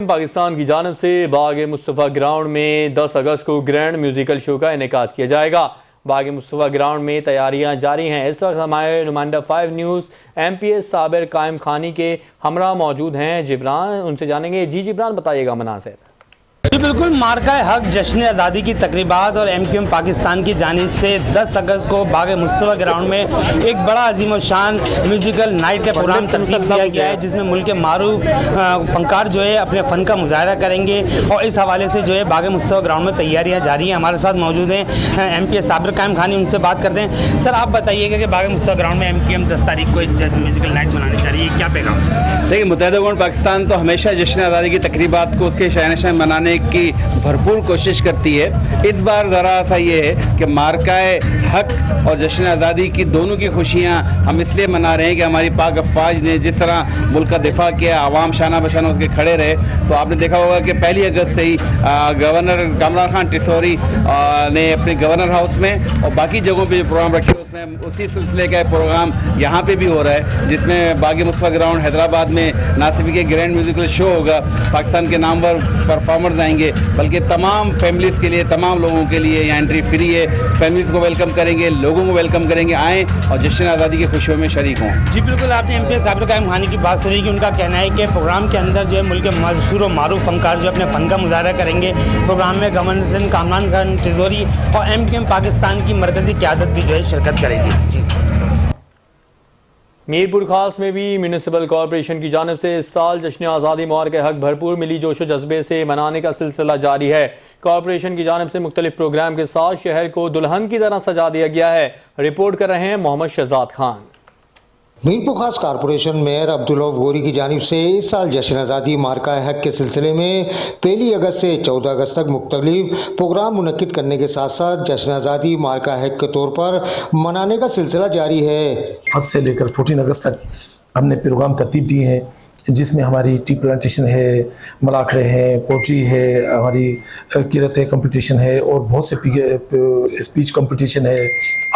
पाकिस्तान की जानिब से बाग मुस्तफ़ा ग्राउंड में 10 अगस्त को ग्रैंड म्यूजिकल शो का इनेकाद किया जाएगा। बाग मुस्तफ़ा ग्राउंड में तैयारियां जारी हैं। इस वक्त हमारे नुमाइंदा 5 न्यूज़ MPS साबिर कायम खानी के हमरा मौजूद हैं जिब्रान, उनसे जानेंगे। जी जिब्रान, बताइएगा मनासिर। जी बिल्कुल, मार्का हक जश्न आज़ादी की तकरीबात और MQM पाकिस्तान की जानिब से 10 अगस्त को बाग मुस्तफ़ा ग्राउंड में एक बड़ा अजीम और शान म्यूजिकल नाइट का प्रोग्राम तरतीब किया गया है, जिसमें मुल्क के मारूफ फनकार जो है अपने फ़न का मुजाहरा करेंगे और इस हवाले से जो है बाग मुस्तफ़ा ग्राउंड में तैयारियाँ जारी हैं। हमारे साथ मौजूद हैं MPS साबिर कायम खानी, उनसे बात करते हैं। सर, आप बताइएगा कि बाग मुस्तफ़ा ग्राउंड में MQM 10 तारीख को म्यूजिकल नाइट मनानी जा रही है, क्या पैगाम? देखिए, मुत्तहिदा कौम पाकिस्तान तो हमेशा जश्न आज़ादी की तकरीबात को उसके शहनशाह मनाने की भरपूर कोशिश करती है। इस बार ज़रा सा ये है कि मार्काए हक और जश्न आज़ादी की दोनों की खुशियाँ हम इसलिए मना रहे हैं कि हमारी पाक अफवाज ने जिस तरह मुल्क का दिफा किया, आवाम शाना बशाना उसके खड़े रहे। तो आपने देखा होगा कि 1 अगस्त से ही गवर्नर कामरान खान टिसौरी ने अपने गवर्नर हाउस में और बाकी जगहों पर जो प्रोग्राम रखे उसमें उसी सिलसिले का प्रोग्राम यहाँ पे भी हो रहा है, जिसमें बाग मुस्तफ़ा ग्राउंड हैदराबाद में ना सिर्फ के ग्रैंड म्यूजिकल शो होगा, पाकिस्तान के नामवर परफॉर्मर्स आएंगे, बल्कि तमाम फैमिलीज़ के लिए, तमाम लोगों के लिए यहाँ एंट्री फ्री है। फैमिलीज़ को वेलकम करेंगे, लोगों को वेलकम करेंगे, आएँ और जश्न आज़ादी की खुशियों में शरीक हों। जी बिल्कुल, आपने MPS साबिर कायम खानी की बात सुनी कि उनका कहना है कि प्रोग्राम के अंदर जो है मुल्क के मशहूर और मारूफ फनकार जो अपने फ़न का मुजाहरा करेंगे। प्रोग्राम में गवर्नर कामरान खान टिसौरी और MQM पाकिस्तान की मरकज़ी क़यादत भी जो है शिरकत करेगी। जी, मीरपुर खास में भी म्यूनिसिपल कॉरपोरेशन की जानिब से इस साल जश्न आज़ादी मार्का हक भरपूर मिली जोश व जज्बे से मनाने का सिलसिला जारी है। कॉरपोरेशन की जानिब से मुख्तलिफ प्रोग्राम के साथ शहर को दुल्हन की तरह सजा दिया गया है। रिपोर्ट कर रहे हैं मोहम्मद शहजाद खान। मीरपुर खास कॉरपोरेशन मेयर अब्दुल रऊफ गोरी की जानिब से इस साल जश्न आज़ादी मार्का हक के सिलसिले में 1 अगस्त से 14 अगस्त तक मुख्तलिफ प्रोग्राम मुनक्किद करने के साथ साथ जश्न आज़ादी मार्का हक के तौर पर मनाने का सिलसिला जारी है। फर्स्ट से लेकर 14 अगस्त तक हमने प्रोग्राम तरतीब दिए हैं, जिसमें हमारी टी प्लांटेशन है, मलाखड़े हैं, पोट्री है, हमारी किरत कंपटीशन है और बहुत से स्पीच कंपटीशन है,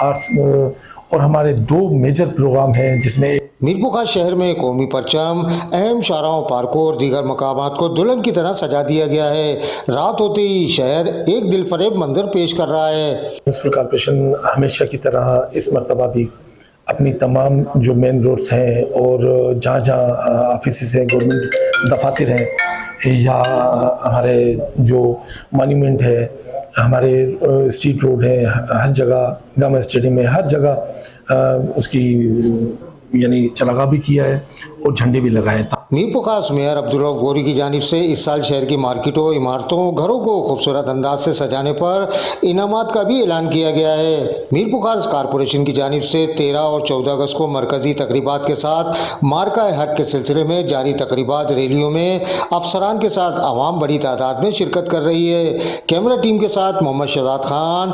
आर्ट्स और हमारे 2 मेजर प्रोग्राम हैं, जिसमें मीरपुर खास शहर में कौमी परचम, अहम शाहराहों, पार्कों और दीगर मकामात को दुल्हन की तरह सजा दिया गया है। रात होते ही शहर एक दिलफरेब मंजर पेश कर रहा है। म्यूनिसिपल कॉर्पोरेशन हमेशा की तरह इस मरतबा भी अपनी तमाम जो मेन रोड्स हैं और जहाँ जहाँ ऑफिस हैं, गवर्नमेंट दफातर हैं या हमारे जो मॉन्यूमेंट है, हमारे स्ट्रीट रोड है, हर जगह गामा स्टेडियम में हर जगह उसकी यानी चलागा भी किया है और झंडे भी लगाए। मीरपुर खास मेयर अब्दुल रऊफ गोरी की जानिब से इस साल शहर की मार्केटों, इमारतों, घरों को खूबसूरत अंदाज से सजाने पर इनामात का भी ऐलान किया गया है। मीरपुर खास कॉरपोरेशन की जानिब से 13 और 14 अगस्त को मरकजी तकरीबात के साथ मार्का हक के सिलसिले में जारी तकरीबात, रैलियों में अफसरान के साथ आवाम बड़ी तादाद में शिरकत कर रही है। कैमरा टीम के साथ मोहम्मद शहजाद खान,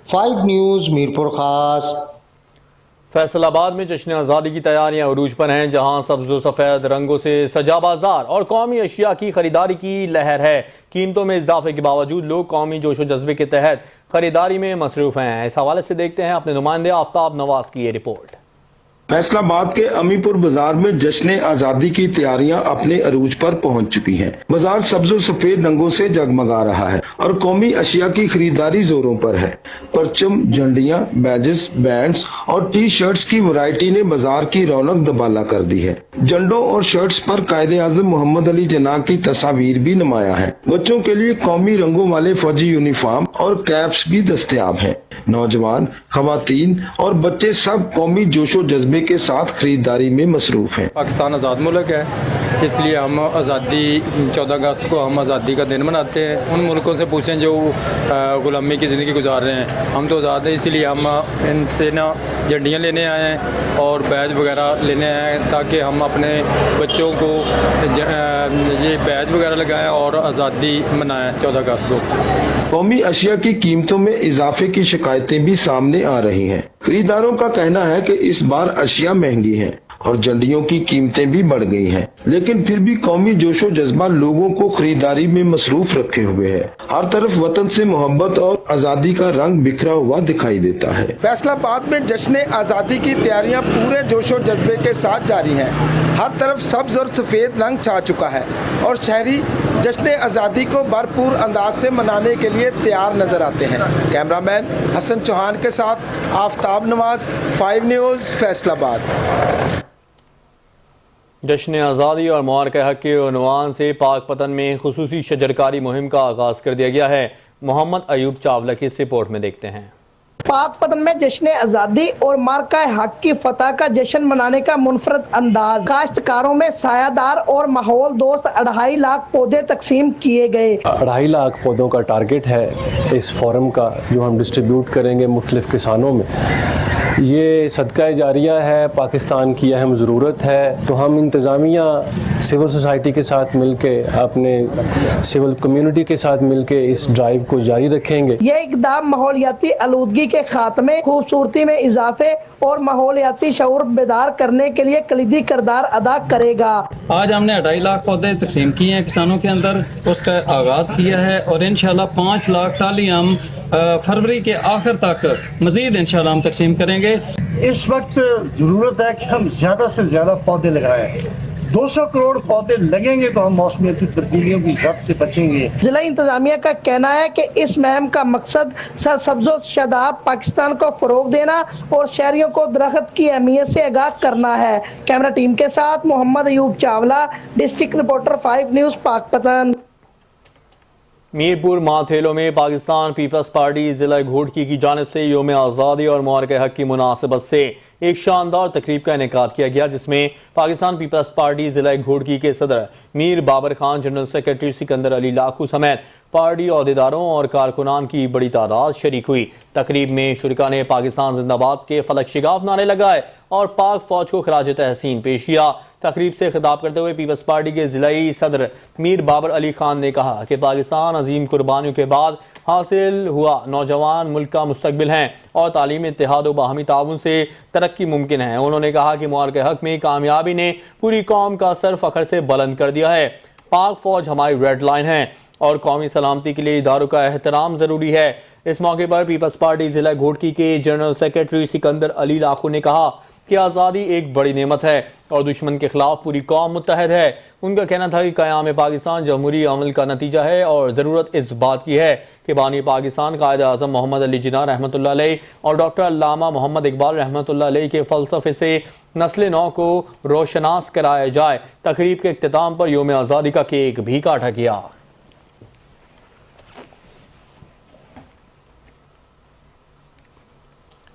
5 न्यूज़, मीरपुर खास। फैसलाबाद में जश्न आज़ादी की तैयारियां उरूज पर हैं, जहां सब्ज़ व सफ़ेद रंगों से सजा बाजार और कौमी अशिया की खरीदारी की लहर है। कीमतों में इजाफे के बावजूद लोग कौमी जोश व जज्बे के तहत खरीदारी में मसरूफ़ हैं। इस हवाले से देखते हैं अपने नुमाइंदे आफ्ताब नवाज की ये रिपोर्ट। फैसलाबाद के अमीपुर बाजार में जश्न आज़ादी की तैयारियां अपने अरूज पर पहुंच चुकी हैं। बाजार सब्ज और सफेद रंगों से जगमगा रहा है और कौमी अशिया की खरीदारी जोरों पर है। परचम, झंडियां, बैजेस, बैंड्स और टी शर्ट्स की वैरायटी ने बाजार की रौनक दबाला कर दी है। झंडों और शर्ट्स पर कायदे आज़म मोहम्मद अली जिन्ना की तस्वीर भी नुमाया है। बच्चों के लिए कौमी रंगों वाले फौजी यूनिफॉर्म और कैप्स भी दस्तयाब हैं। नौजवान, खवातीन और बच्चे सब कौमी जोशो जज्बे के साथ खरीदारी में मसरूफ हैं। पाकिस्तान आज़ाद मुल्क है, इसलिए हम आज़ादी 14 अगस्त को हम आज़ादी का दिन मनाते हैं। उन मुल्कों से पूछें जो गुलामी की ज़िंदगी गुजार रहे हैं, हम तो आज़ाद हैं, इसलिए हम इनसे ना झंडियाँ लेने आए हैं और बैज वगैरह लेने आए हैं, ताकि हम अपने बच्चों को ये बैज वगैरह लगाएं और आज़ादी मनाएं 14 अगस्त को। कौमी अशिया की कीमतों में इजाफे की शिकायतें भी सामने आ रही हैं। खरीदारों का कहना है कि इस बार अशिया महंगी है और झंडियों की कीमतें भी बढ़ गई हैं, लेकिन फिर भी कौमी जोशो जज्बा लोगों को खरीदारी में मसरूफ रखे हुए है। हर तरफ वतन से मोहब्बत और आजादी का रंग बिखरा हुआ दिखाई देता है। फैसलाबाद में जश्न आज़ादी की तैयारियां पूरे जोशो जज्बे के साथ जारी हैं। हर तरफ सब्ज और सफेद रंग छा चुका है और शहरी जश्न आज़ादी को भरपूर अंदाज से मनाने के लिए तैयार नजर आते हैं। कैमरामैन हसन चौहान के साथ आफ्ताब नवाज, 5 न्यूज़, फैसलाबाद। जश्न आज़ादी और मुबारक हक के उन्वान से पाकपतन में खुसूसी शजरकारी मुहिम का आगाज़ कर दिया गया है। मोहम्मद अयूब चावला की इस रिपोर्ट में देखते हैं। पाकपतन में जश्न आज़ादी और मार्का हक की फतह का जश्न मनाने का मुनफरद अंदाज। काश्तकारों में सायादार और माहौल दोस्त 2.5 लाख पौधे तकसीम किए गए। 2.5 लाख पौधों का टारगेट है इस फोरम का, जो हम डिस्ट्रीब्यूट करेंगे मुख्तलिफ किसानों में। ये सदका जारिया है, पाकिस्तान की अहम ज़रूरत है। तो हम इंतज़ामिया सिविल सोसाइटी के साथ मिलके, अपने सिविल कम्युनिटी के साथ मिलके इस ड्राइव को जारी रखेंगे। ये इक़दाम माहौलियाती आलूदगी के खात्मे, खूबसूरती में इजाफे और माहौलियाती शऊर बेदार करने के लिए कलीदी किरदार अदा करेगा। आज हमने 2.5 लाख पौधे तकसीम किए हैं किसानों के अंदर, उसका आगाज़ किया है और इंशाल्लाह 5 लाख टाली हम फरवरी के आखिर तक मजीद इंशाल्लाह हम तकसीम करेंगे। इस वक्त जरूरत है कि हम ज्यादा से ज्यादा पौधे लगाएं। 200 करोड़ पौधे लगेंगे तो हम मौसमियाती तब्दीलियों की जद से बचेंगे। जिला इंतजामिया का कहना है कि इस मुहिम का मकसद सरसब्ज़ो शादाब पाकिस्तान को फरोग देना और शहरियों को दरख्त की अहमियत से आगाह करना है। कैमरा टीम के साथ Mohammad Ayub Chawla, district reporter, 5 news, Pakpattan. Mirpur Mathelo में पाकिस्तान पीपल्स पार्टी जिला घोटकी की जानिब से योम आज़ादी और मुबारक हक की मुनासिबत से एक शानदार तकरीब का इनेकाद किया गया, जिसमें पाकिस्तान पीपल्स पार्टी जिला घोटकी के सदर मीर बाबर खान, जनरल सेक्रेटरी सिकंदर अली लाखू समेत पार्टी अहदेदारों और कारकुनान की बड़ी तादाद शरीक हुई। तकरीब में शुरका ने पाकिस्तान जिंदाबाद के फलक शिगाफ नारे लगाए और पाक फौज को खराज तहसीन पेश किया। तकरीब से खिताब करते हुए पीपल्स पार्टी के जिलाई सदर मीर बाबर अली खान ने कहा कि पाकिस्तान अजीम कुर्बानियों के बाद हासिल हुआ नौजवान मुल्क का मुस्तकबिल हैं और तालीम, इत्तेहाद व बाहमी ताउन से तरक्की मुमकिन है। उन्होंने कहा कि मुबारक हक में कामयाबी ने पूरी कौम का सर फखर से बुलंद कर दिया है। पाक फौज हमारी रेड लाइन है और कौमी सलामती के लिए इदारों का एहतराम ज़रूरी है। इस मौके पर पीपल्स पार्टी जिला घोटकी के जनरल सेक्रेटरी सिकंदर अली लाखू ने कहा कि आज़ादी एक बड़ी नेमत है और दुश्मन के खिलाफ पूरी कौम मुत्तहद है। उनका कहना था कि क़याम पाकिस्तान जमहूरी अमल का नतीजा है और ज़रूरत इस बात की है कि बानी पाकिस्तान कायद आज़म मोहम्मद अली जिन्ना रहमतुल्लाह अलैह और डॉक्टर अल्लामा मोहम्मद इकबाल रहमतुल्लाह अलैह के फ़लसफ़े से नस्ल नौ को रोशनास कराया जाए। तकरीब के इख्तिताम पर योम आज़ादी का केक भी काटा गया।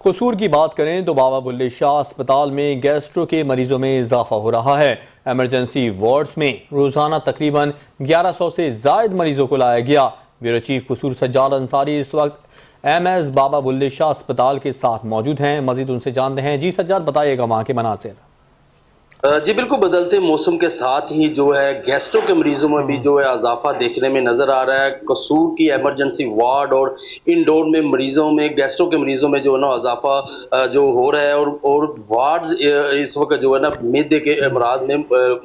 कसूर की बात करें तो बाबा बुल्ले शाह अस्पताल में गैस्ट्रो के मरीजों में इजाफा हो रहा है। एमरजेंसी वार्ड्स में रोजाना तकरीबन 1100 से जायद मरीजों को लाया गया। ब्यूरो चीफ कसूर सज्जाद अंसारी इस वक्त MS बाबा बुल्ले शाह अस्पताल के साथ मौजूद हैं। मजीद उनसे जानते हैं। जी सज्जाद, बताइएगा वहाँ के मनासिर। जी बिल्कुल, बदलते मौसम के साथ ही जो है गैस्ट्रो के मरीजों में भी जो है इजाफा देखने में नजर आ रहा है। कसूर की एमरजेंसी वार्ड और इंडोर में मरीजों में, गैस्ट्रो के मरीजों में जो है ना इजाफा जो हो रहा है और वार्ड्स इस वक्त जो है ना मैदे के अमराज में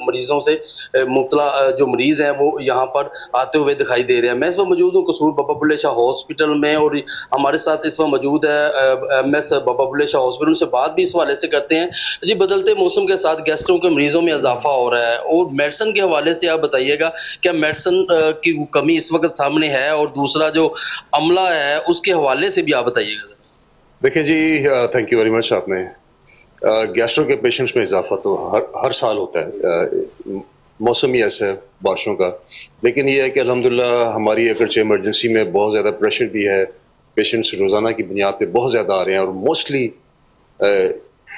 मरीजों से मुब्तला जो मरीज हैं वो यहाँ पर आते हुए दिखाई दे रहे हैं। मैं इस वक्त मौजूद हूँ कसूर बाबा बुल्ले शाह हॉस्पिटल में और हमारे साथ इस वक्त मौजूद है MS बाबा बुल्ले शाह हॉस्पिटल। उनसे बात भी इस हवाले से करते हैं। जी, बदलते मौसम के साथ गैस्ट्रो के मरीजों में इजाफा हो रहा है और मेडिसिन के हवाले से आप बताइएगा, क्या मेडिसिन की कमी इस वक्त सामने है और दूसरा जो अमला है उसके हवाले से भी आप बताइएगा। देखिए जी, थैंक यू वेरी मच। आपने गैस्ट्रो के पेशेंट्स में इजाफा तो हर साल होता है, मौसम ही ऐसा है बारिशों का। लेकिन ये है कि अल्हम्दुलिल्लाह हमारी अगरचे इमरजेंसी में बहुत ज़्यादा प्रेशर भी है, पेशेंट्स रोज़ाना की बुनियाद पे बहुत ज़्यादा आ रहे हैं और मोस्टली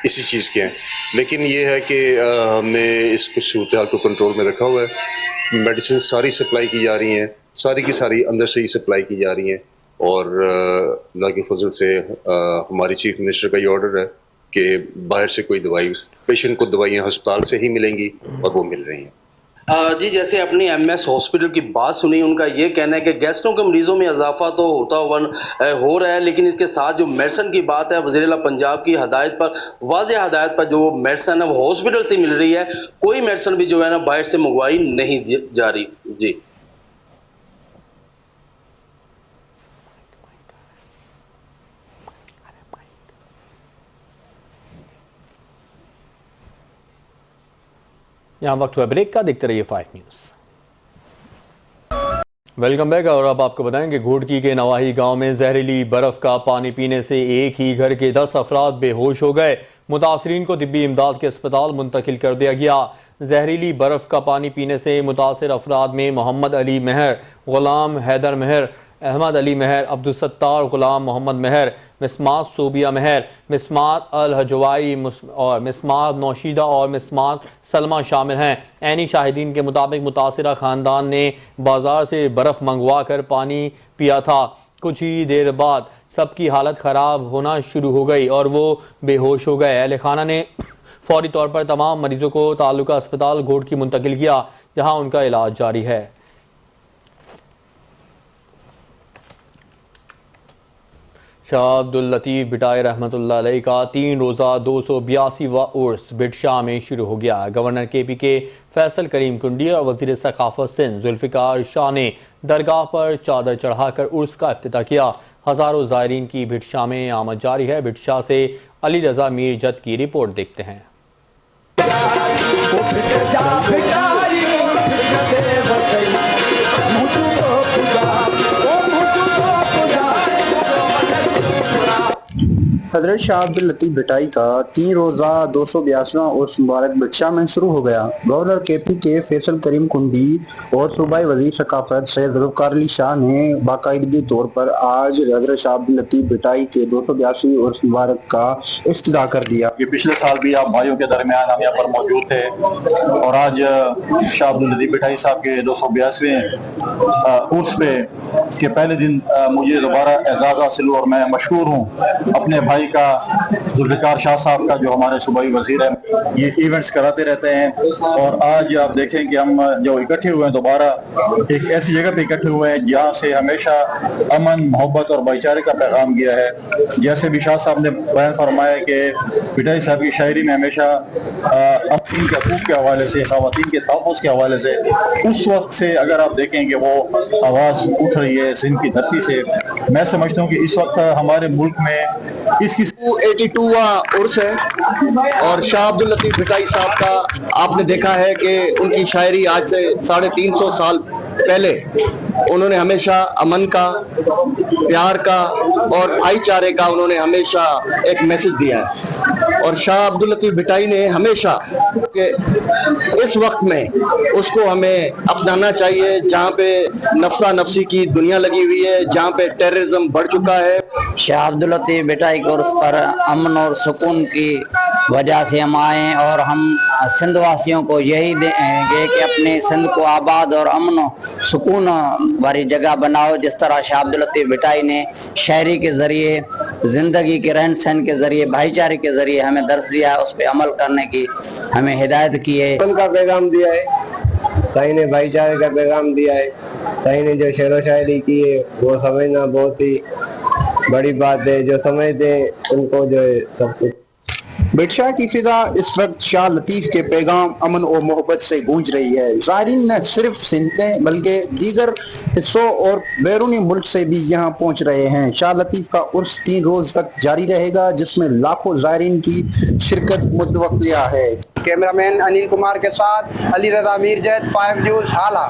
इसी चीज़ के हैं। लेकिन ये है कि हमने इस कुछ सूरत हाल को कंट्रोल में रखा हुआ है। मेडिसिन सारी सप्लाई की जा रही हैं, सारी की सारी अंदर से ही सप्लाई की जा रही हैं और अल्लाह के फजल से हमारी चीफ मिनिस्टर का ये ऑर्डर है कि बाहर से कोई दवाई, पेशेंट को दवाइयाँ अस्पताल से ही मिलेंगी और वो मिल रही हैं। जी, जैसे अपनी MS हॉस्पिटल की बात सुनी, उनका ये कहना है कि गैस्ट्रो के मरीजों में इजाफा तो हो रहा है, लेकिन इसके साथ जो मेडिसिन की बात है वज़ीर-ए-आला पंजाब की हदायत पर, वाज़ेह हदायत पर जो मेडिसिन है वो हॉस्पिटल से मिल रही है। कोई मेडिसिन भी जो है ना बाहर से मंगवाई नहीं जा रही। जी यहाँ वक्त हुआ ब्रेक का, देखते रहिए 5 न्यूज़। Welcome back. और अब आपको बताएंगे घोटकी के नवाही गांव में जहरीली बर्फ का पानी पीने से एक ही घर के 10 अफराद बेहोश हो गए। मुतासरीन को तिब्बी इमदाद के अस्पताल मुंतकिल कर दिया गया। जहरीली बर्फ का पानी पीने से मुतासर अफराद में मोहम्मद अली महर, गुलाम हैदर महर, अहमद अली महर, अब्दुल सत्तार गुलाम मोहम्मद महर, मिस्मात सोबिया महर, मिस्मात अल हजवाई और मिस्मात नौशीदा और मिस्मात सलमा शामिल हैं। ऐनी शाहिदीन के मुताबिक मुतासरा ख़ानदान ने बाज़ार से बर्फ़ मंगवा कर पानी पिया था। कुछ ही देर बाद सबकी हालत ख़राब होना शुरू हो गई और वो बेहोश हो गए। अहले खाना ने फौरी तौर पर तमाम मरीजों को ताल्लुका अस्पताल घोटकी मुंतकिल किया, जहाँ उनका इलाज जारी है। शाह अब्दुल लतीफ़ भिटाई रहमतुल्लाह अलैह का 3 रोज़ा 282वां उर्स बिटशाह में शुरू हो गया। गवर्नर KP के फैसल करीम कुंडी और वज़ीर सकाफ़त सिंध जुल्फ़िकार शाह ने दरगाह पर चादर चढ़ाकर उर्स का इफ्तिताह किया। हज़ारों ज़ायरीन की बिटशाह में आमद जारी है। बिटशाह से अली रज़ा मीर जद की रिपोर्ट देखते हैं। हज़रत शाह अब्दुल लतीफ़ भिटाई का 3 रोज़ा 282वां उर्स मुबारक बिटशाह में शुरू हो गया। गवर्नर KP के फैसल करीम कुंडी और सूबाई वज़ीर सकाफ़त सैयद जुल्फ़िकार अली शाह ने बाकायदगी तौर पर आज हज़रत शाह अब्दुल लतीफ़ भिटाई के 282वें उर्स मुबारक का इफ्तिताह कर दिया। ये पिछले साल भी आप भाइयों के दरमियान हम यहाँ पर मौजूद थे और आज शाह अब्दुल लतीफ़ भिटाई साहब के 282वें उर्स पे के पहले दिन मुझे दोबारा एजाज़ हासिल हुआ और मैं मशहूर हूँ अपने भाई का जुल्फ़िकार शाह साहब का, जो हमारे सूबाई वज़ीर हैं। ये इवेंट्स कराते रहते हैं और आज आप देखें कि हम जो इकट्ठे हुए हैं दोबारा एक ऐसी जगह पे इकट्ठे हुए हैं जहाँ से हमेशा अमन, मोहब्बत और भाईचारे का पैगाम गया है। जैसे भी शाह साहब ने बयान फरमाया कि भिटाई साहब की शायरी में हमेशा अपनी के हकूक़ के हवाले से, ख़वातीन के तहफ़्फ़ुज़ के हवाले से, उस वक्त से अगर आप देखें कि वो आवाज़ उठ रही है सिंध की धरती से। मैं समझता हूँ कि इस वक्त हमारे मुल्क में इसकी 82वां उर्स है और शाह अब्दुल लतीफ़ भिटाई साहब का आपने देखा है कि उनकी शायरी आज से 350 साल पहले उन्होंने हमेशा अमन का, प्यार का और भाईचारे का उन्होंने हमेशा एक मैसेज दिया है। और शाह अब्दुल लतीफ़ भिटाई ने हमेशा कि इस वक्त में उसको हमें अपनाना चाहिए जहाँ पे नफ्सा नफ्सी की दुनिया लगी हुई है, जहाँ पे टेररिज्म बढ़ चुका है। शाह अब्दुल लतीफ़ भिटाई के उर्स पर अमन और सुकून की वजह से हम आए और हम सिंध वासियों को यही देंगे कि अपने सिंध को आबाद और अमन सुकून वाली जगह बनाओ। जिस तरह शाह अब्दुल लतीफ़ भिटाई ने शायरी के ज़रिए, ज़िंदगी के रहन सहन के ज़रिए, भाईचारे के ज़रिए हमें दर्स दिया है, उस पर अमल करने की हमें हिदायत की है। उनका पैगाम दिया है, कहीं ने भाईचारे का पैगाम दिया है, कहीं ने जो शेर व शायरी की है वो समझना बहुत ही बड़ी बात है। जो समझते उनको जो है सब कुछ। बिटशाह की फिजा इस वक्त शाह लतीफ़ के पैगाम अमन और मोहब्बत से गूंज रही है। ज़ायरीन न सिर्फ सिंध में बल्कि दीगर हिस्सों और बैरूनी मुल्क से भी यहाँ पहुँच रहे हैं। शाह लतीफ़ का उर्स 3 रोज़ तक जारी रहेगा, जिसमें लाखों ज़ायरीन की शिरकत मुतवक्किया है। कैमरामैन अनिल कुमार के साथ अली रज़ा मीर जैद, 5 न्यूज़ हाला।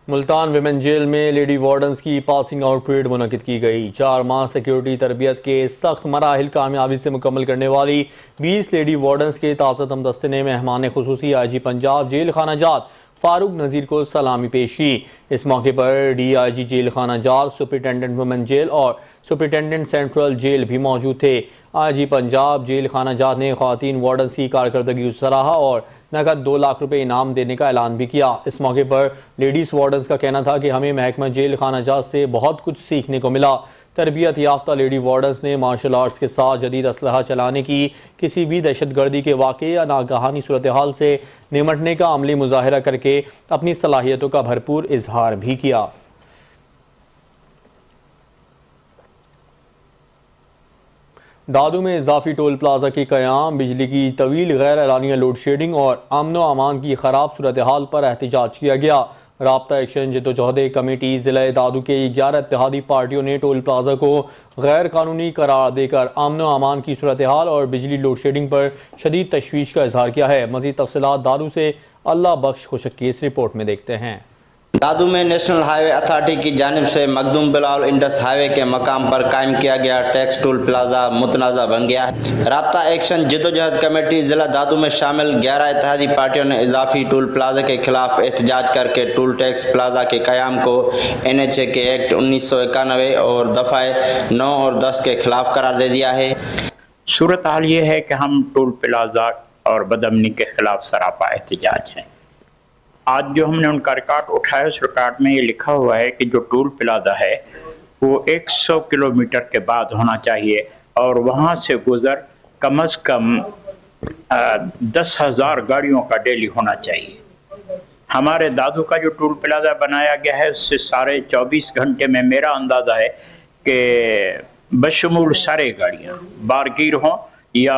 मुल्तान विमेन जेल में लेडी वार्डन्स की पासिंग आउट परेड मुनक़िद की गई। 4 माह सिक्योरिटी तरबियत के सख्त मराहिल कामयाबी से मुकम्मल करने वाली 20 लेडी वार्डन्स के ताज़तम दस्ते ने मेहमान खुसूसी IG पंजाब जेल खाना जात फारूक नज़ीर को सलामी पेश की। इस मौके पर DIG जेल खाना जात, सुपरिटेंडेंट वुमेन जेल और सुपरिटेंडेंट सेंट्रल जेल भी मौजूद थे। IG पंजाब जेल खाना जात ने ख़वातीन वार्डन्स की कारकर्दगी सराहा और नकद 2 लाख रुपए इनाम देने का ऐलान भी किया। इस मौके पर लेडीज़ वार्डन्स का कहना था कि हमें महकमा जेल खाना जात से बहुत कुछ सीखने को मिला। तरबियत याफ्ता लेडी वार्डन्स ने मार्शल आर्ट्स के साथ जदीद असलहा चलाने की, किसी भी दहशतगर्दी के वाक़े या नागहानी सूरत हाल से निमटने का अमली मुजाहिरा करके अपनी सलाहियतों का भरपूर इजहार भी किया। दादू में इजाफी टोल प्लाजा के क़याम, बिजली की तवील गैर एलानिया लोड शेडिंग और अमन अमान की ख़राब सूरत हाल पर एहतजाज किया गया। राब्ता एक्शन जद्दोजहद कमेटी ज़िला दादू के 11 इत्तेहादी पार्टियों ने टोल प्लाजा को गैर कानूनी करार देकर अमन अमान की सूरत हाल और बिजली लोड शेडिंग पर शदीद तशवीश का इजहार किया है। मज़ीद तफसीलात दादू से अल्लाह बख्श खुशक की इस रिपोर्ट में देखते हैं। दादू में नेशनल हाईवे अथॉरिटी की जानिब से मखदूम बिलाल इंडस हाईवे के मकाम पर कायम किया गया टैक्स टूल प्लाजा मुतनाज़ा बन गया है। राब्ता एक्शन जदोजहद कमेटी ज़िला दादू में शामिल 11 इत्तेहादी पार्टियों ने इजाफी टूल प्लाजा के खिलाफ एहतजाज करके टूल टैक्स प्लाजा के क़याम को NHA के एक्ट 1991 और दफ़ाए 9 और 10 के खिलाफ करार दे दिया है। सूरत हाल ये है कि हम टूल प्लाजा और बदअमनी के खिलाफ सरापा एहतजाज हैं। आज जो हमने उनका रिकॉर्ड उठाया उस रिकॉर्ड में ये लिखा हुआ है कि जो टूल प्लाजा है वो 100 किलोमीटर के बाद होना चाहिए और वहाँ से गुजर कम से कम 10,000 गाड़ियों का डेली होना चाहिए। हमारे दादू का जो टूल प्लाजा बनाया गया है उससे सारे 24 घंटे में मेरा अंदाज़ा है कि बशमूल सारे गाड़ियाँ बारगीर हों या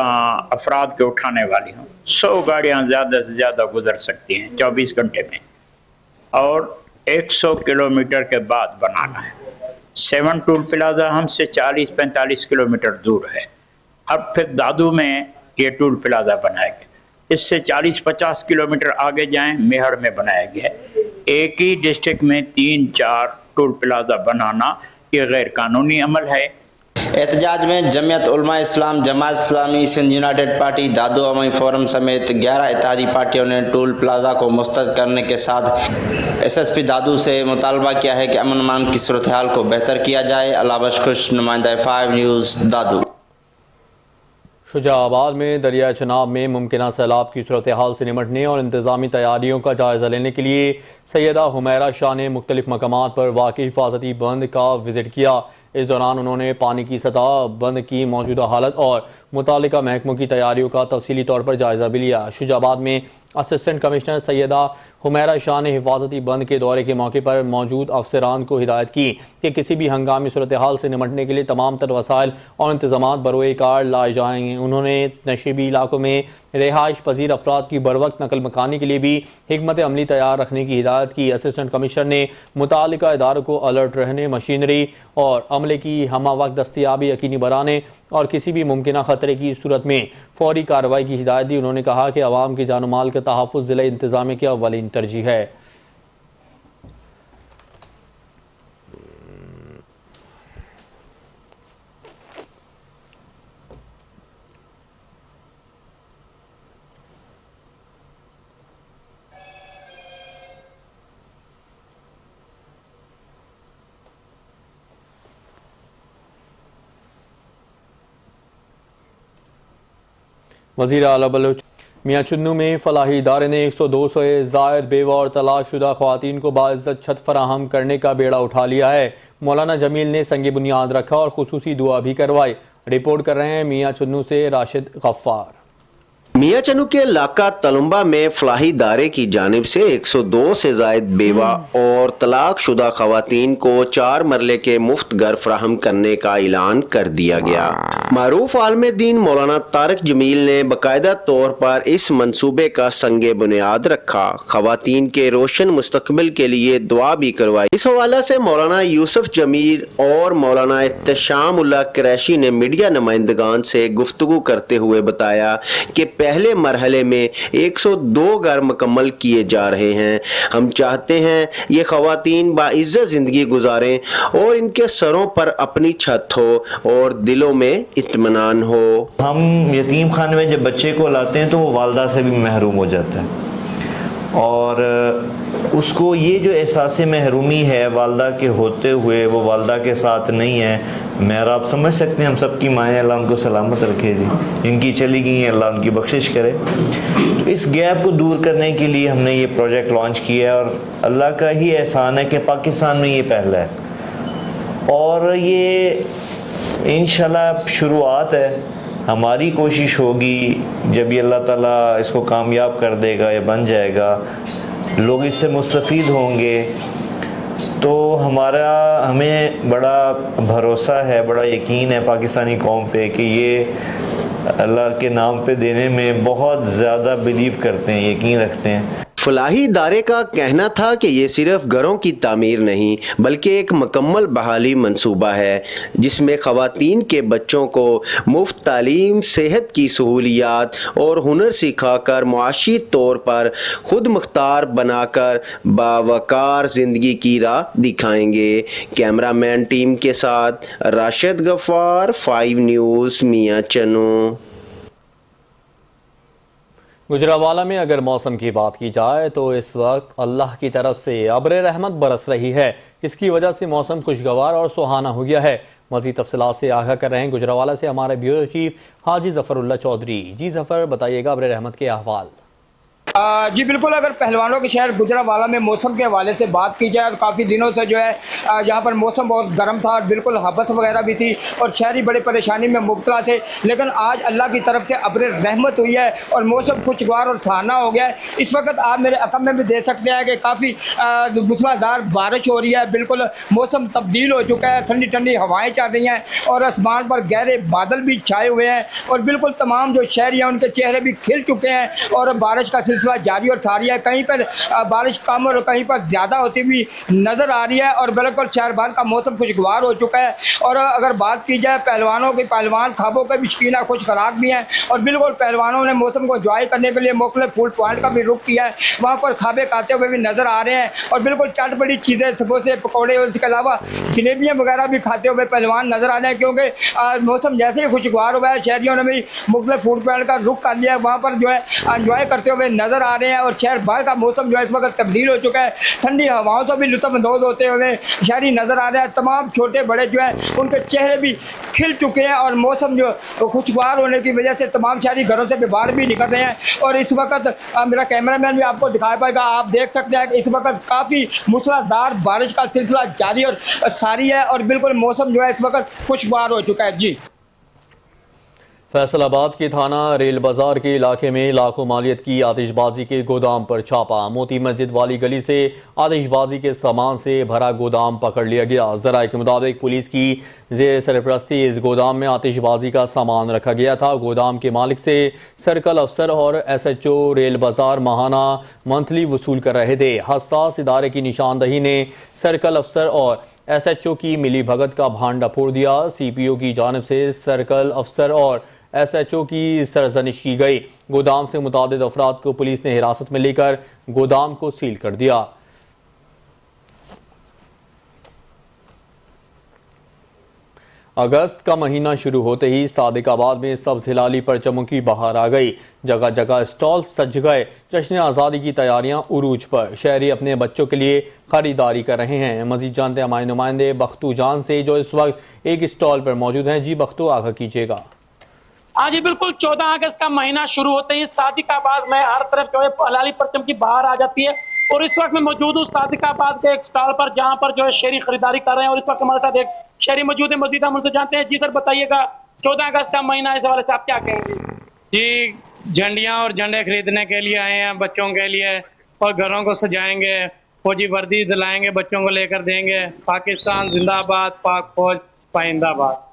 अफराद के उठाने वाली हों 100 गाड़ियाँ ज़्यादा से ज़्यादा गुजर सकती हैं 24 घंटे में और 100 किलोमीटर के बाद बनाना है। 7 टूल प्लाजा हमसे 40-45 किलोमीटर दूर है। अब फिर दादू में ये टूल प्लाजा बनाया गया, इससे 40-50 किलोमीटर आगे जाएं मेहड़ में बनाया गया है। एक ही डिस्ट्रिक्ट में 3-4 टूल प्लाजा बनाना ये गैर कानूनी अमल है। एहतजाज में जमीयत उलमा इस्लाम, जमात इस्लामी, सिंध यूनाइटेड पार्टी, दादू अवामी फोरम समेत 11 इत्तेहादी पार्टियों ने टूल प्लाजा को मुस्तरद करने के साथ SSP दादू से मुतालबा किया है कि अमन अमान की सूरत हाल को बेहतर किया जाए। अल्लाह बख्श, नुमाइंदा 5 न्यूज़ दादू। शुजाबाद में दरिया चनाब में मुमकिन सैलाब की सूरत हाल से निमटने और इंतजामी तैयारियों का जायज़ा लेने के लिए सैयदा हुमैरा शाह ने मुख्तलिफ मकामात पर वाक़ई हिफाजती बंद का विज़िट किया। इस दौरान उन्होंने पानी की सतह, बंद की मौजूदा हालत और मुतालिका महकमों की तैयारियों का तफसीली तौर पर जायज़ा भी लिया। शुजाबाद में असिस्टेंट कमिश्नर सैयदा हुमैरा शाह ने हिफाजती बंद के दौरे के मौके पर मौजूद अफसरान को हिदायत की कि किसी भी हंगामी सूरत हाल से निमटने के लिए तमाम तर वसाइल और इंतजामात बरोए कार लाए जाएंगे। उन्होंने नशीबी इलाकों में रिहाइश पजीर अफराद की बरवक्त नकल मकानी के लिए भी हिकमत अमली तैयार रखने की हिदायत की। असिस्टेंट कमिश्नर ने मुतालिका इदारों को अलर्ट रहने, मशीनरी और अमले की हमा वक्त दस्तियाबी यकीनी बनाने और किसी भी मुमकिन ख़तरे की सूरत में फौरी कार्रवाई की हिदायत दी। उन्होंने कहा कि अवाम की जान माल का तहफ़्फ़ुज़ ज़िला इंतज़ामिया की अव्वलीन तरजीह है। वज़ीर आला बलोच मियाँ चुन्नू में फलाही इदारे ने 102 से ज़ायद बेवा और तलाकशुदा ख़वातीन को बाइज़्ज़त छत फराहम करने का बेड़ा उठा लिया है। मौलाना जमील ने संगे बुनियाद रखा और खुसूसी दुआ भी करवाई। रिपोर्ट कर रहे हैं मियाँ चुन्नू से राशिद गफ्फार। मियाँ चन्नू के इलाका तलुम्बा में फलाही इदारे की जानिब से 102 से जायद बेवा और तलाकशुदा खवातीन को 4 मरले के मुफ्त घर फराहम करने का ऐलान कर दिया गया। मारूफ आलम दीन मौलाना तारिक जमील ने बाकायदा तौर पर इस मंसूबे का संगे बुनियाद रखा, खवातीन के रोशन मुस्तकबिल के लिए दुआ भी करवाई। इस हवाले से मौलाना यूसुफ जमील और मौलाना एहतशामुल्लाह कुरैशी ने मीडिया नुमाइंदगान से गुफ्तगू करते हुए बताया कि पहले मरहले में 102 घर मुकम्मल किए जा रहे हैं। हम चाहते हैं ये खवातीन बाइज़्ज़त ज़िंदगी गुजारें और इनके सरों पर अपनी छत हो और दिलों में इत्मीनान हो। हम यतीम खाने में जब बच्चे को लाते हैं तो वो वालदा से भी महरूम हो जाता है और उसको ये जो एहसास महरूमी है वालदा के होते हुए वो वालदा के साथ नहीं है। मेरा आप समझ सकते हैं, हम सबकी माएँ अल्लाह उनको सलामत रखे जी, इनकी चली गई हैं अल्लाह उनकी बख्शिश करे। तो इस गैप को दूर करने के लिए हमने ये प्रोजेक्ट लॉन्च किया है और अल्लाह का ही एहसान है कि पाकिस्तान में ये पहला है और ये इंशाल्लाह शुरुआत है। हमारी कोशिश होगी जब ये अल्लाह ताला इसको कामयाब कर देगा या बन जाएगा, लोग इससे मुस्तफ़ीद होंगे तो हमें बड़ा भरोसा है, बड़ा यकीन है पाकिस्तानी कौम पे कि ये अल्लाह के नाम पे देने में बहुत ज़्यादा बिलीव करते हैं, यकीन रखते हैं। फलाही इदारे का कहना था कि ये सिर्फ घरों की तामीर नहीं बल्कि एक मुकम्मल बहाली मंसूबा है जिसमें ख़वातीन के बच्चों को मुफ्त तालीम, सेहत की सहूलियात और हुनर सिखाकर मुआशी तौर पर खुद मुख्तार बनाकर बावकार ज़िंदगी की राह दिखाएंगे। कैमरामैन टीम के साथ राशिद गफ्फार, 5 न्यूज़, मियां चनो। गुजरावाला में अगर मौसम की बात की जाए तो इस वक्त अल्लाह की तरफ से अब्र रहमत बरस रही है, जिसकी वजह से मौसम खुशगवार और सुहाना हो गया है। मज़ीद तफसीलात से आगाह कर रहे हैं गुजरावाला से हमारे ब्यूरो चीफ हाजी ज़फ़रुल्लाह चौधरी। जी ज़फ़र, बताइएगा अब्र रहमत के अहवाल। जी बिल्कुल, अगर पहलवानों के शहर गुजरावाला में मौसम के हवाले से बात की जाए तो काफ़ी दिनों से जो है यहाँ पर मौसम बहुत गर्म था और बिल्कुल हबस वगैरह भी थी और शहरी बड़े परेशानी में मुब्तला थे, लेकिन आज अल्लाह की तरफ से अब्र रहमत हुई है और मौसम खुशगवार और सुहाना हो गया है। इस वक्त आप मेरे अकम में भी देख सकते हैं कि काफ़ी मूसलाधार बारिश हो रही है, बिल्कुल मौसम तब्दील हो चुका है, ठंडी ठंडी हवाएँ चल रही हैं और आसमान पर गहरे बादल भी छाए हुए हैं और बिल्कुल तमाम जो शहरी हैं उनके चेहरे भी खिल चुके हैं और बारिश का सिलसिला जारी और सारी है। कहीं पर बारिश कम और कहीं पर ज़्यादा होती हुई नज़र आ रही है और बिल्कुल शहर भर का मौसम खुशगवार हो चुका है। और अगर बात की जाए पहलवानों की, पहलवान ख्वाबों के भी शकीना खुश खराक भी हैं और बिल्कुल पहलवानों ने मौसम को एंजॉय करने के लिए मुख्तलिफ फूड पॉइंट का भी रुख किया है, वहाँ पर खाबे खाते हुए भी नज़र आ रहे हैं और बिल्कुल चटपटी चीज़ें, समोसे, पकौड़े और इसके अलावा जलेबियाँ वगैरह भी खाते हुए पहलवान नज़र आ रहे हैं, क्योंकि मौसम जैसे ही खुशगवार हुआ है शहरियों ने भी मुख्तलिफ फूड पॉइंट का रुख कर लिया है, वहाँ पर जो है एंजॉय करते हुए नज़र आ रहे हैं और शहर भर का मौसम जो है इस वक्त तब्दील हो चुका है। ठंडी हवाओं से भी लुत्फ़अंदोज़ होते हुए शहरी नज़र आ रहे हैं, तमाम छोटे बड़े जो है उनके चेहरे भी खिल चुके हैं और मौसम जो खुशगवार होने की वजह से तमाम शहरी घरों से बाहर भी निकल रहे हैं। और इस वक्त मेरा कैमरामैन भी आपको दिखा पाएगा, आप देख सकते हैं कि इस वक्त काफ़ी मूसलाधार बारिश का सिलसिला जारी और सारी है और बिल्कुल मौसम जो है इस वक्त खुशगवार हो चुका है। जी, फैसलाबाद के थाना रेल बाजार के इलाके में लाखों मालियत की आतिशबाजी के गोदाम पर छापा। मोती मस्जिद वाली गली से आतिशबाजी के सामान से भरा गोदाम पकड़ लिया गया। ज़राए के मुताबिक पुलिस की ज़ेर सरपरस्ती इस गोदाम में आतिशबाजी का सामान रखा गया था। गोदाम के मालिक से सर्कल अफसर और SHO रेल बाजार माहाना मंथली वसूल कर रहे थे। हसास इदारे की निशानदही ने सर्कल अफसर और SHO की मिली भगत का भांडा फोड़ दिया। CPO की जानिब से सर्कल अफसर और SHO की सरजनिश की गई। गोदाम से मुतादिद अफराद को पुलिस ने हिरासत में लेकर गोदाम को सील कर दिया। अगस्त का महीना शुरू होते ही सादिकाबाद में सब्ज़ हिलाली परचमों की बहार आ गई। जगह जगह स्टॉल सज गए। जश्न आज़ादी की तैयारियां उरूज पर। शहरी अपने बच्चों के लिए खरीदारी कर रहे हैं। मजीद जानते हैं हमारे नुमाइंदे बख्तू जान से, जो इस वक्त एक स्टॉल पर मौजूद हैं। जी बख्तू, आगाह कीजिएगा। हाँ जी बिल्कुल, 14 अगस्त का महीना शुरू होते ही सादिकाबाद में हर तरफ जो है हलाली परचम की बहार आ जाती है और इस वक्त मैं मौजूद हूँ सादिकाबाद के एक स्टॉल पर, जहाँ पर जो है शहरी खरीदारी कर रहे हैं और इस वक्त हमारे साथ एक शहरी मौजूद है। मजीद हम उनसे जानते हैं। जी सर, बताइएगा 14 अगस्त का महीना, इस हवाले से आप क्या कहेंगे? जी, झंडियाँ और झंडे खरीदने के लिए आए हैं बच्चों के लिए और घरों को सजाएंगे, फौजी वर्दी दिलाएंगे, बच्चों को लेकर देंगे। पाकिस्तान जिंदाबाद, पाक फौज पाइंदाबाद।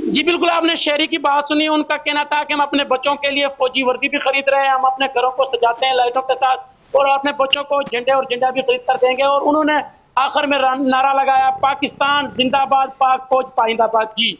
जी बिल्कुल, आपने शहरी की बात सुनी। उनका कहना था कि हम अपने बच्चों के लिए फौजी वर्दी भी खरीद रहे हैं, हम अपने घरों को सजाते हैं लाइटों के साथ और अपने बच्चों को झंडे और झंडा भी खरीद कर देंगे। और उन्होंने आखिर में नारा लगाया, पाकिस्तान जिंदाबाद, पाक फौज पाइंदाबाद। जी,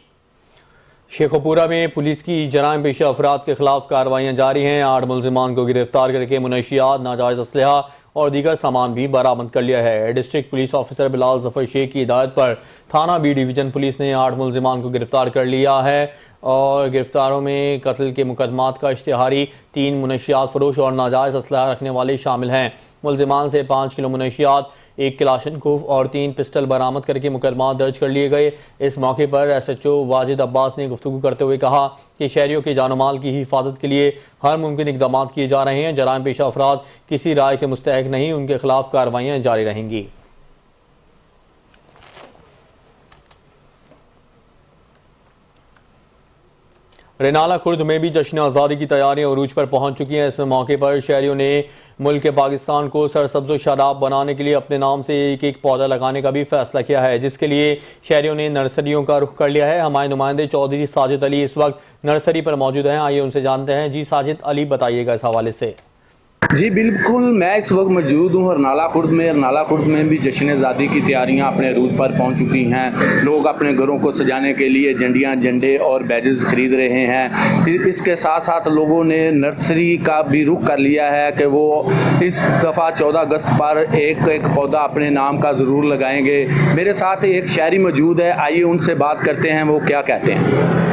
शेखोपुरा में पुलिस की जराइम पेशा अफराद के खिलाफ कार्रवाइयाँ जारी हैं। 8 मुलजिमान को गिरफ्तार करके मुनशियात, नाजायज़ असलहा और दीगर सामान भी बरामद कर लिया है। District police officer Bilal Zafar Sheikh की हिदायत पर थाना B डिवीज़न पुलिस ने 8 मुलजिमान को गिरफ्तार कर लिया है और गिरफ्तारों में कत्ल के मुकदमात का इश्तिहारी, 3 मुनशियात फरोश और नाजायज़ असलहा रखने वाले शामिल हैं। मुलजिमान से 5 किलो मुनशियात, 1 क्लाशनकोफ और 3 पिस्टल बरामद करके मुकदमा दर्ज कर लिए गए। इस मौके पर SHO वाजिद अब्बास ने गुफ्तगू करते हुए कहा कि शहरियों के जान माल की हिफाजत के लिए हर मुमकिन इक़दाम किए जा रहे हैं। जराइम पेशा अफराद किसी राय के मुस्तहक नहीं, उनके खिलाफ कार्रवाइयाँ जारी रहेंगी। रेनाला खुर्द में भी जश्न आज़ादी की तैयारियां उरूज पर पहुंच चुकी हैं। इस मौके पर शहरियों ने मुल्क पाकिस्तान को सरसब्ज़ शादाब बनाने के लिए अपने नाम से एक एक पौधा लगाने का भी फैसला किया है, जिसके लिए शहरियों ने नर्सरियों का रुख कर लिया है। हमारे नुमाइंदे चौधरी साजिद अली इस वक्त नर्सरी पर मौजूद हैं, आइए उनसे जानते हैं। जी साजिद अली, बताइएगा इस हवाले से। जी बिल्कुल, मैं इस वक्त मौजूद हूँ हरनाला खुर्द में। हरनाला खुर्द में भी जश्न आज़ादी की तैयारियाँ अपने अरूज पर पहुँच चुकी हैं। लोग अपने घरों को सजाने के लिए झंडियाँ, झंडे और बैजेस खरीद रहे हैं। इसके साथ साथ लोगों ने नर्सरी का भी रुख कर लिया है कि वो इस दफ़ा 14 अगस्त पर एक एक पौधा अपने नाम का ज़रूर लगाएंगे। मेरे साथ एक शायरी मौजूद है, आइए उनसे बात करते हैं वो क्या कहते हैं।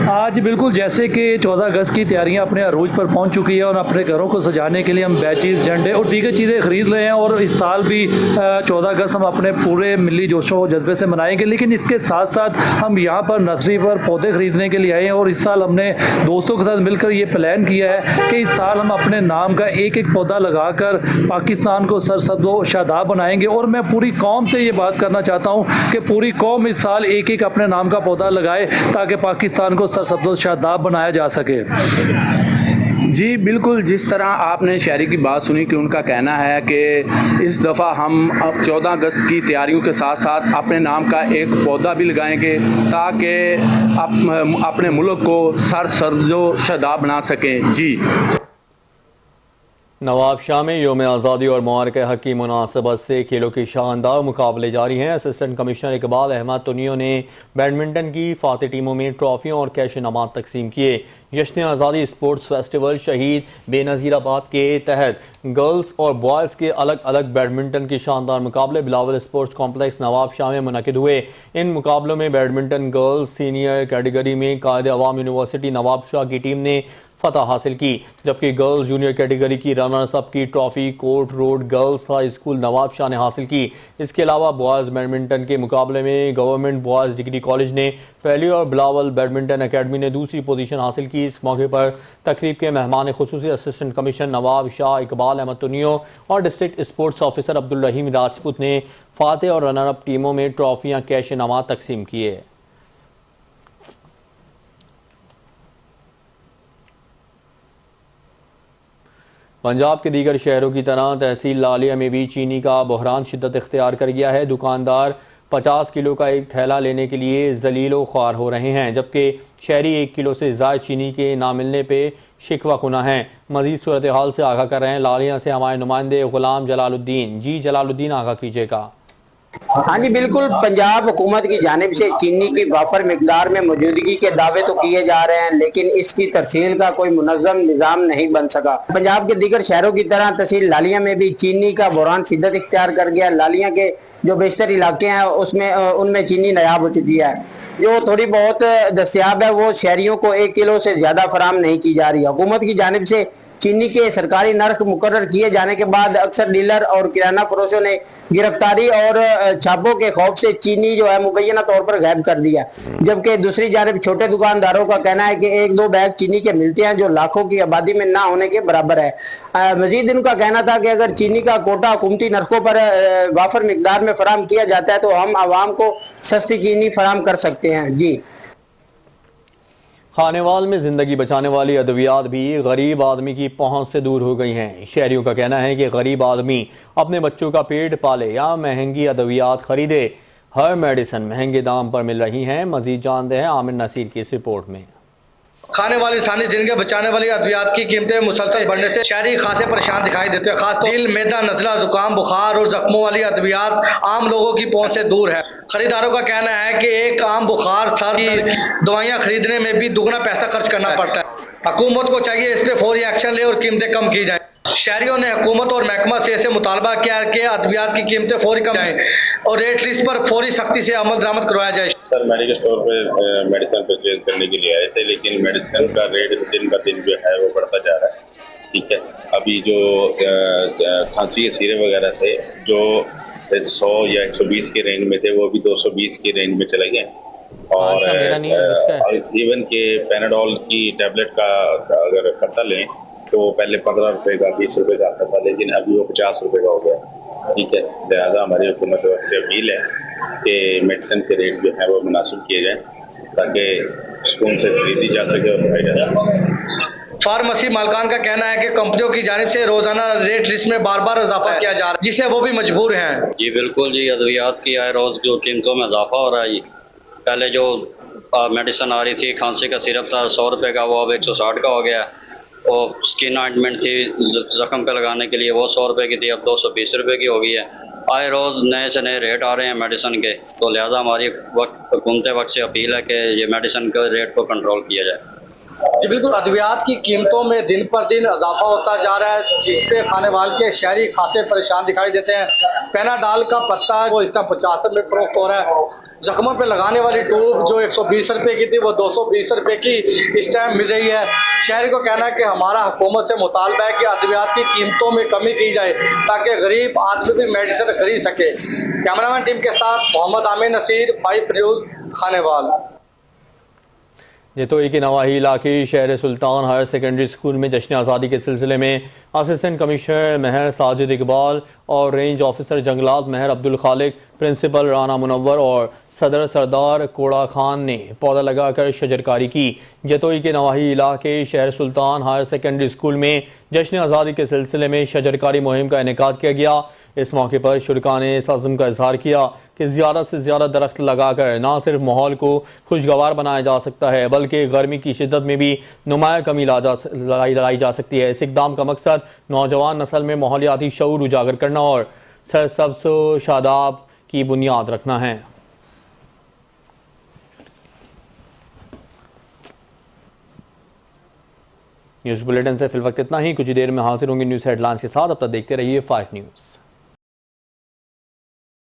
आज बिल्कुल जैसे कि 14 अगस्त की तैयारियां अपने अरूज पर पहुंच चुकी है और अपने घरों को सजाने के लिए हम बैचेस, झंडे और दीगर चीज़ें ख़रीद रहे हैं और इस साल भी 14 अगस्त हम अपने पूरे मिली जोशो जज्बे से मनाएंगे। लेकिन इसके साथ साथ हम यहाँ पर नर्सरी पर पौधे ख़रीदने के लिए आए हैं और इस साल हमने दोस्तों के साथ मिलकर ये प्लान किया है कि इस साल हम अपने नाम का एक एक पौधा लगाकर पाकिस्तान को सरसब्ज़ व शादाब बनाएंगे। और मैं पूरी कौम से ये बात करना चाहता हूँ कि पूरी कौम इस साल एक एक अपने नाम का पौधा लगाए ताकि पाकिस्तान को सरसब्ज़ शादाब बनाया जा सके। जी बिल्कुल, जिस तरह आपने शायरी की बात सुनी कि उनका कहना है कि इस दफ़ा हम अब 14 अगस्त की तैयारियों के साथ साथ अपने नाम का एक पौधा भी लगाएंगे ताकि अपने मुल्क को सरसब्ज़ शादाब बना सकें। जी नवाब शाह में योम आज़ादी और मुबारक हक की मुनासबत से खेलों के शानदार मुकाबले जारी हैं। असिस्टेंट कमिश्नर इकबाल अहमद तुनियो ने बैडमिंटन की फातह टीमों में ट्रॉफियों और कैश इनामात तकसीम किए। जश्न आज़ादी स्पोर्ट्स फेस्टिवल शहीद बेनज़ीराबाद के तहत गर्ल्स और बॉयज़ के अलग अलग बैडमिंटन के शानदार मुकाबले बिलावल स्पोर्ट्स कॉम्प्लेक्स नवाब शाह में मुनक़िद हुए। इन मुकाबलों में बैडमिंटन गर्ल्स सीनियर कैटेगरी में कायद अवाम यूनिवर्सिटी नवाब शाह की टीम ने फतह हासिल की, जबकि गर्ल्स जूनियर कैटेगरी की रनर्स अप की trophy court road girls high school Nawab Shah ने हासिल की। इसके अलावा बॉयज़ बैडमिंटन के मुकाबले में गवर्नमेंट बॉयज़ डिग्री कॉलेज ने पहली और बिलावल बैडमिंटन अकेडमी ने दूसरी पोजीशन हासिल की। इस मौके पर तकरीब के मेहमान खुसूसी असिस्टेंट कमिश्नर नवाब शाह इकबाल अहमद तुनियो और डिस्ट्रिक्ट स्पोर्ट्स ऑफिसर अब्दुल रहीम राजपूत ने फातह और रनर अप टीमों में ट्रॉफियाँ कैश इनामात तकसीम किए। पंजाब के दीगर शहरों की तरह तहसील लालिया में भी चीनी का बहरान शिद्दत इख्तियार कर गया है। दुकानदार 50 किलो का एक थैला लेने के लिए जलीलो ख्वार हो रहे हैं, जबकि शहरी 1 किलो से ज़ायद चीनी के ना मिलने पे शिकवा कुना हैं। मज़ीद सूरत हाल से आगाह कर रहे हैं लालिया से हमारे नुमाइंदे गुलाम जलालुद्दीन। जी जलालुद्दीन, आगाह कीजिएगा। हाँ जी बिल्कुल, पंजाब हुकूमत की जानिब से चीनी की वाफर मिकदार में मौजूदगी के दावे तो किए जा रहे हैं, लेकिन इसकी तरसील का कोई मुनज़्ज़म निज़ाम नहीं बन सका। पंजाब के दीगर शहरों की तरह तहसील लालिया में भी चीनी का बहरान शिद्दत इख्तियार कर गया। लालिया के जो बेशतर इलाके हैं उसमें उनमें चीनी नायाब हो चुकी है। जो थोड़ी बहुत दस्तियाब है वो शहरियों को 1 किलो से ज़्यादा फराम नहीं की जा रही। हुकूमत की जानिब से चीनी के सरकारी नर्ख मुकर्रर किए जाने के बाद अक्सर डीलर और किराना फरोशों ने गिरफ्तारी और छापों के खौफ से चीनी जो है मुबैना तौर पर गायब कर दिया, जबकि दूसरी जानिब छोटे दुकानदारों का कहना है कि 1-2 बैग चीनी के मिलते हैं जो लाखों की आबादी में ना होने के बराबर है। मजीद इनका कहना था कि अगर चीनी का कोटा हुकूमती नरखों पर वाफर मिकदार में फराम किया जाता है तो हम आवाम को सस्ती चीनी फराम कर सकते हैं। जी खानेवाल में ज़िंदगी बचाने वाली अद्वियात भी गरीब आदमी की पहुंच से दूर हो गई हैं। शहरियों का कहना है कि गरीब आदमी अपने बच्चों का पेट पाले या महंगी अद्वियात खरीदे, हर मेडिसिन महंगे दाम पर मिल रही हैं। मजीद जानते हैं आमिर नसीर की इस रिपोर्ट में। खाने वाली इंसानी जिंदगी बचाने वाली अद्वियात की कीमतें मुसलसल बढ़ने से शहरी खासे परेशान दिखाई देते हैं। खासतौर दिल, मैदा, नज़ला, जुकाम, बुखार और जख्मों वाली अद्वियात आम लोगों की पहुंच से दूर है। खरीदारों का कहना है कि एक आम बुखार सर की दवाइयाँ खरीदने में भी दुगना पैसा खर्च करना पड़ता है। हुकूमत को चाहिए इस पे फौरी एक्शन ले और कीमतें कम की जाए। शहरियों ने हुकूमत और महकमा से ऐसे मुतालबा किया कि अद्वियात की कीमतें फौरी कम जाए और रेट लिस्ट पर फौरी सख्ती से अमल दरामद करवाया जाए। सर मेडिकल स्टोर पे मेडिसिन परचेज करने के लिए आए थे, लेकिन मेडिसिन का रेट दिन ब दिन जो है वो बढ़ता जा रहा है। ठीक है, अभी जो खांसी के सीरे वगैरह थे जो 100 या 120 के रेंज में थे वो अभी 220 की रेंज में चले गए। और इवन के पैनाडोल की टैबलेट का अगर पता लें तो पहले 15 रुपए का 20 रुपए का आता था, लेकिन अभी वो 50 रुपए का हो गया। ठीक है, लिहाजा हमारी हुकूमत से अपील है कि मेडिसिन के रेट जो है वो मुनासिब किए जाएँ ताकि सुकून से खरीदी जा सके और खाई जा सके। फार्मेसी मालकान का कहना है कि कंपनियों की जानिब से रोजाना रेट लिस्ट में बार बार इजाफा किया जा रहा है, जिससे वो भी मजबूर हैं। जी बिल्कुल जी, अद्वियात की आए रोज जो कीमतों में इजाफा हो रहा है। पहले जो मेडिसिन आ रही थी, खांसी का सिरप था 100 रुपये का, वो अब 160 का हो गया। और स्किन ऑइंटमेंट थी जख्म पे लगाने के लिए, वो 100 रुपये की थी, अब 220 रुपये की हो गई है। आए रोज़ नए से नए रेट आ रहे हैं मेडिसिन के, तो लिहाजा हमारी हुकूमत वक्त से अपील है कि ये मेडिसिन के रेट को कंट्रोल किया जाए। जी बिल्कुल, अद्वियात की कीमतों में दिन पर दिन इजाफा होता जा रहा है, जिससे खाने वाले के शहरी खासे परेशान दिखाई देते हैं। पैनाडाल का पत्ता वो इस टाइम 75 में फरोख्त हो रहा है। जख्मों पे लगाने वाली ट्यूब जो 120 रुपये की थी वो 220 रुपये की इस टाइम मिल रही है। शहरी को कहना है कि हमारा हुकूमत से मुतालबा है कि अद्वियात की कीमतों में कमी की जाए ताकि गरीब आदमी भी मेडिसिन खरीद सके। कैमरामैन टीम के साथ मोहम्मद आमिर नसीर, 5 न्यूज़, खानेवाल। जतोई के नवाही इलाके शहर सुल्तान हायर सेकेंडरी स्कूल में जश्न आज़ादी के सिलसिले में असिस्टेंट कमिश्नर महर साजिद इकबाल और रेंज ऑफिसर जंगलात महर अब्दुल खालिक, प्रिंसिपल राना मुनव्वर और सदर सरदार कोड़ा खान ने पौधा लगाकर शजरकारी की। जतोई के नवाही इलाके शहर सुल्तान हायर सेकेंडरी स्कूल में जश्न आज़ादी के सिलसिले में शजरकारी मुहिम का इनेकाद किया गया। इस मौके पर शुरका ने इस अज़्म का इजहार किया कि ज़्यादा से ज़्यादा दरख्त लगाकर न सिर्फ माहौल को खुशगवार बनाया जा सकता है बल्कि गर्मी की शिद्दत में भी नुमाया कमी लाई जा सकती है। इस इक़दाम का मकसद नौजवान नस्ल में माहौलियाती शऊर उजागर करना और सरसब्ज़ शादाब की बुनियाद रखना है। न्यूज़ बुलेटिन से फिल वक्त इतना ही। कुछ देर में हाजिर होंगे न्यूज़ हेडलाइंस के साथ। अब तक देखते रहिए 5 न्यूज़।